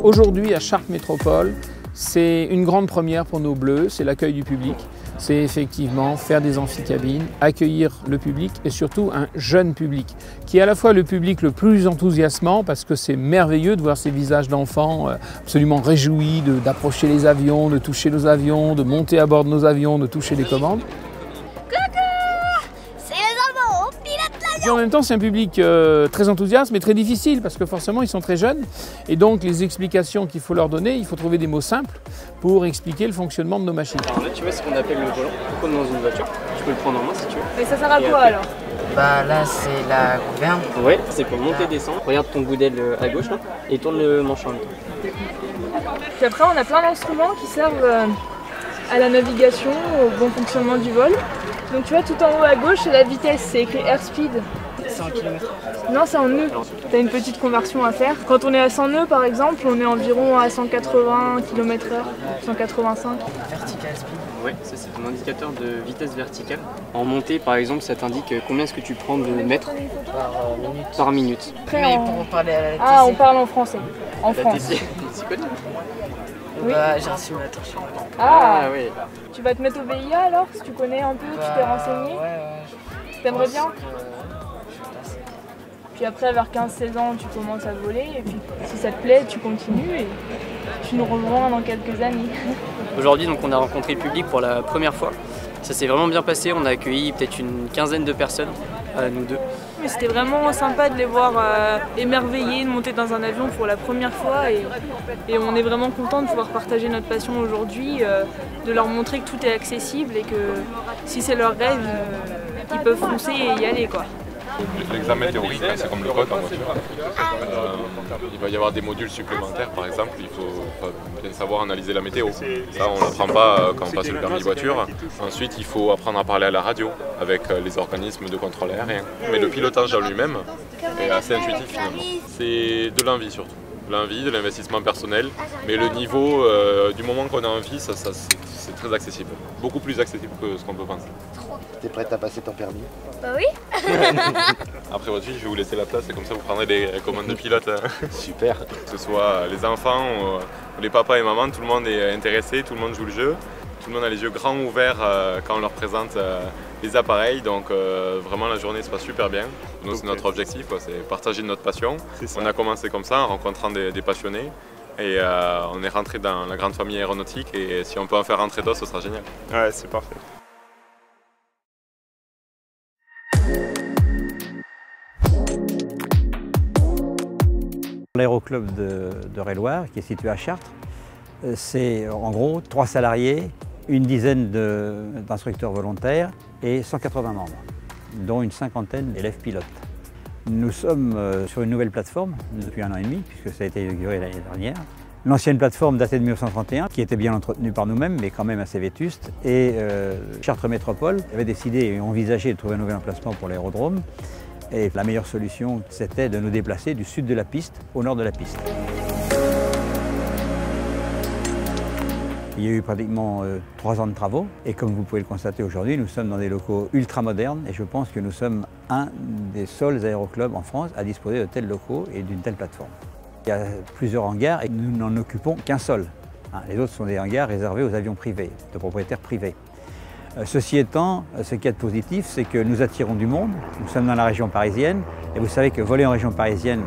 Aujourd'hui, à Chartres Métropole, c'est une grande première pour nos Bleus, c'est l'accueil du public. C'est effectivement faire des amphicabines, accueillir le public et surtout un jeune public, qui est à la fois le public le plus enthousiasmant parce que c'est merveilleux de voir ces visages d'enfants absolument réjouis d'approcher les avions, de toucher nos avions, de monter à bord de nos avions, de toucher les commandes. Et en même temps, c'est un public très enthousiaste, mais très difficile, parce que forcément, ils sont très jeunes. Et donc, les explications qu'il faut leur donner, il faut trouver des mots simples pour expliquer le fonctionnement de nos machines. Alors là, tu vois ce qu'on appelle le volant, comme dans une voiture. Tu peux le prendre en main si tu veux. Mais ça sert à quoi alors? Bah là, c'est la gouverne. Ouais, c'est pour monter et descendre. Regarde ton bout d'aile à gauche, là, et tourne le manche en même temps. Puis après, on a plein d'instruments qui servent à la navigation, au bon fonctionnement du vol. Donc tu vois, tout en haut à gauche, c'est la vitesse, c'est écrit airspeed. C'est en kilomètres. Non, c'est en nœuds. Tu as une petite conversion à faire. Quand on est à 100 nœuds, par exemple, on est environ à 180 km/h, 185. Vertical speed. Oui, ça c'est ton indicateur de vitesse verticale. En montée, par exemple, ça t'indique combien est-ce que tu prends de mètres par minute. Après, Mais pour parler à la TC. Ah, on parle en français. En La France. TC, tu connais? Oui. Bah, j'ai un simulateur chez moi. Ah, oui. Tu vas te mettre au VIA alors, si tu connais un peu, tu t'es renseigné? Ouais. T'aimerais bien? Puis après, vers 15-16 ans, tu commences à voler, et puis si ça te plaît, tu continues et tu nous rejoins dans quelques années. Aujourd'hui, donc, on a rencontré le public pour la première fois. Ça s'est vraiment bien passé, on a accueilli peut-être une quinzaine de personnes, nous deux. Mais c'était vraiment sympa de les voir émerveillés, de monter dans un avion pour la première fois, et on est vraiment content de pouvoir partager notre passion aujourd'hui, de leur montrer que tout est accessible et que si c'est leur rêve, ils peuvent foncer et y aller, quoi. L'examen théorique, c'est comme le code en voiture. Il va y avoir des modules supplémentaires, par exemple, il faut bien savoir analyser la météo. Ça, on n'apprend pas quand on passe le permis voiture. Ensuite, il faut apprendre à parler à la radio avec les organismes de contrôle aérien. Mais le pilotage en lui-même est assez intuitif finalement. C'est de l'envie surtout. L'envie, de l'investissement personnel, mais le niveau, du moment qu'on a envie, c'est très accessible. Beaucoup plus accessible que ce qu'on peut penser. T'es prête à passer ton permis? Bah oui. Après votre vie, je vais vous laisser la place et comme ça vous prendrez des commandes de pilote. Super. Que ce soit les enfants, ou les papas et mamans, tout le monde est intéressé, tout le monde joue le jeu. Tout le monde a les yeux grands ouverts quand on leur présente les appareils, donc vraiment la journée se passe super bien. Nous, c'est notre objectif, c'est partager notre passion. On a commencé comme ça en rencontrant des passionnés et on est rentré dans la grande famille aéronautique et si on peut en faire rentrer d'autres, ce sera génial. Ouais, c'est parfait. L'aéroclub de Réloir, qui est situé à Chartres, c'est en gros 3 salariés, une dizaine d'instructeurs volontaires et 180 membres, dont une cinquantaine d'élèves pilotes. Nous sommes sur une nouvelle plateforme depuis 1 an et demi, puisque ça a été inauguré l'année dernière. L'ancienne plateforme datait de 1931, qui était bien entretenue par nous-mêmes, mais quand même assez vétuste. Et Chartres Métropole avait décidé et envisagé de trouver un nouvel emplacement pour l'aérodrome. Et la meilleure solution, c'était de nous déplacer du sud de la piste au nord de la piste. Il y a eu pratiquement 3 ans de travaux et comme vous pouvez le constater aujourd'hui, nous sommes dans des locaux ultra modernes et je pense que nous sommes un des seuls aéroclubs en France à disposer de tels locaux et d'une telle plateforme. Il y a plusieurs hangars et nous n'en occupons qu'un seul. Les autres sont des hangars réservés aux avions privés, de propriétaires privés. Ceci étant, ce qui est positif, c'est que nous attirons du monde. Nous sommes dans la région parisienne et vous savez que voler en région parisienne,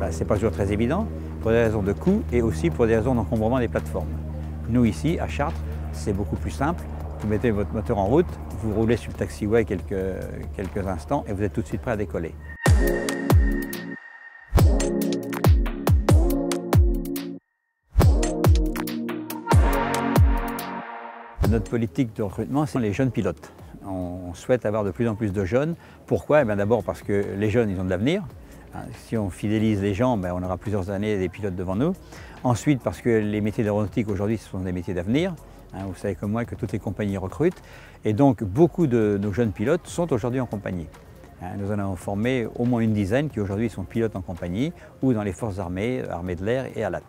ce n'est pas toujours très évident pour des raisons de coût et aussi pour des raisons d'encombrement des plateformes. Nous ici, à Chartres, c'est beaucoup plus simple. Vous mettez votre moteur en route, vous roulez sur le taxiway quelques instants et vous êtes tout de suite prêt à décoller. Notre politique de recrutement, c'est les jeunes pilotes. On souhaite avoir de plus en plus de jeunes. Pourquoi? D'abord parce que les jeunes, ils ont de l'avenir. Si on fidélise les gens, on aura plusieurs années des pilotes devant nous. Ensuite, parce que les métiers d'aéronautique aujourd'hui, ce sont des métiers d'avenir. Vous savez comme moi que toutes les compagnies recrutent. Et donc, beaucoup de nos jeunes pilotes sont aujourd'hui en compagnie. Nous en avons formé au moins une dizaine qui aujourd'hui sont pilotes en compagnie ou dans les forces armées, armées de l'air et à l'AT.